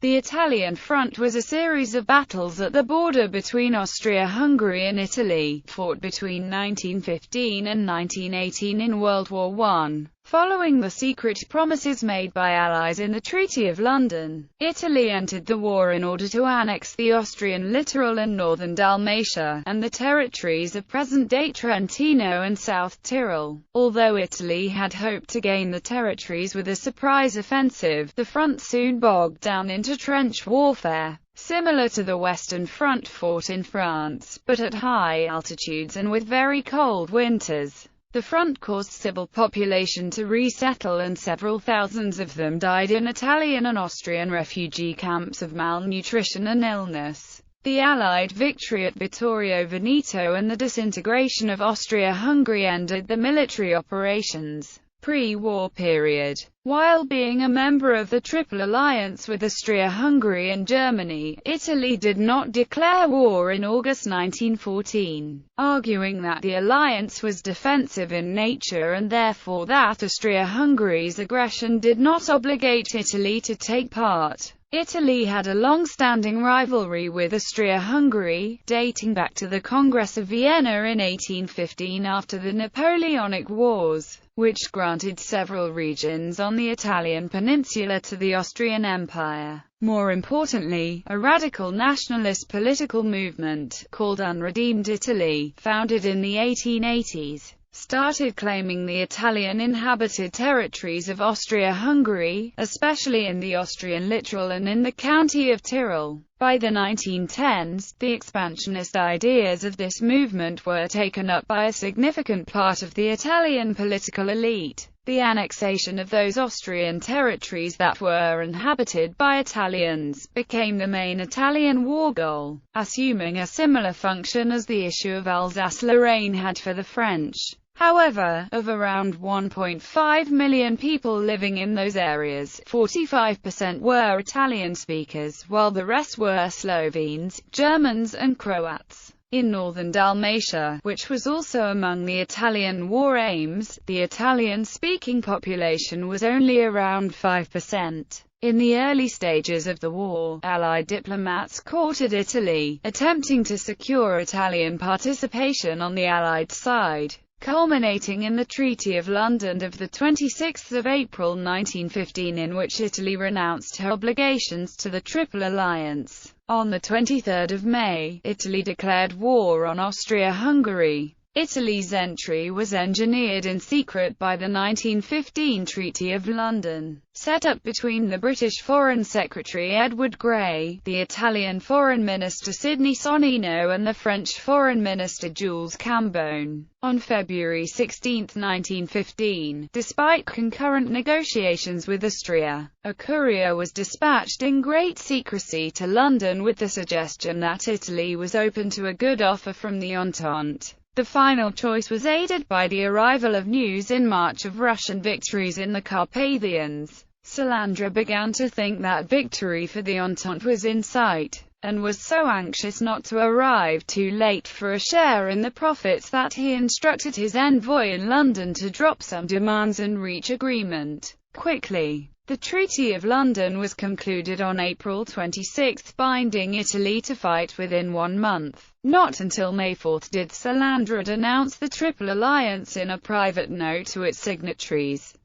The Italian front was a series of battles at the border between Austria-Hungary and Italy, fought between 1915 and 1918 in World War I. Following the secret promises made by Allies in the Treaty of London, Italy entered the war in order to annex the Austrian littoral and northern Dalmatia, and the territories of present-day Trentino and South Tyrol. Although Italy had hoped to gain the territories with a surprise offensive, the front soon bogged down into trench warfare, similar to the Western Front fought in France, but at high altitudes and with very cold winters. The front caused civil population to resettle, and several thousands of them died in Italian and Austrian refugee camps of malnutrition and illness. The Allied victory at Vittorio Veneto and the disintegration of Austria-Hungary ended the military operations. Pre-war period. While being a member of the Triple Alliance with Austria-Hungary and Germany, Italy did not declare war in August 1914, arguing that the alliance was defensive in nature and therefore that Austria-Hungary's aggression did not obligate Italy to take part. Italy had a long-standing rivalry with Austria-Hungary, dating back to the Congress of Vienna in 1815 after the Napoleonic Wars, which granted several regions on the Italian peninsula to the Austrian Empire. More importantly, a radical nationalist political movement, called Unredeemed Italy, founded in the 1880s, started claiming the Italian-inhabited territories of Austria-Hungary, especially in the Austrian littoral and in the county of Tyrol. By the 1910s, the expansionist ideas of this movement were taken up by a significant part of the Italian political elite. The annexation of those Austrian territories that were inhabited by Italians became the main Italian war goal, assuming a similar function as the issue of Alsace-Lorraine had for the French. However, of around 1.5 million people living in those areas, 45% were Italian speakers, while the rest were Slovenes, Germans and Croats. In northern Dalmatia, which was also among the Italian war aims, the Italian-speaking population was only around 5%. In the early stages of the war, Allied diplomats courted Italy, attempting to secure Italian participation on the Allied side, culminating in the Treaty of London of 26 April 1915, in which Italy renounced her obligations to the Triple Alliance. On 23 May, Italy declared war on Austria-Hungary. Italy's entry was engineered in secret by the 1915 Treaty of London, set up between the British Foreign Secretary Edward Grey, the Italian Foreign Minister Sidney Sonnino and the French Foreign Minister Jules Cambon. On February 16, 1915, despite concurrent negotiations with Austria, a courier was dispatched in great secrecy to London with the suggestion that Italy was open to a good offer from the Entente. The final choice was aided by the arrival of news in March of Russian victories in the Carpathians. Salandra began to think that victory for the Entente was in sight, and was so anxious not to arrive too late for a share in the profits that he instructed his envoy in London to drop some demands and reach agreement quickly. The Treaty of London was concluded on April 26, binding Italy to fight within 1 month. Not until May 4 did Salandra announce the Triple Alliance in a private note to its signatories.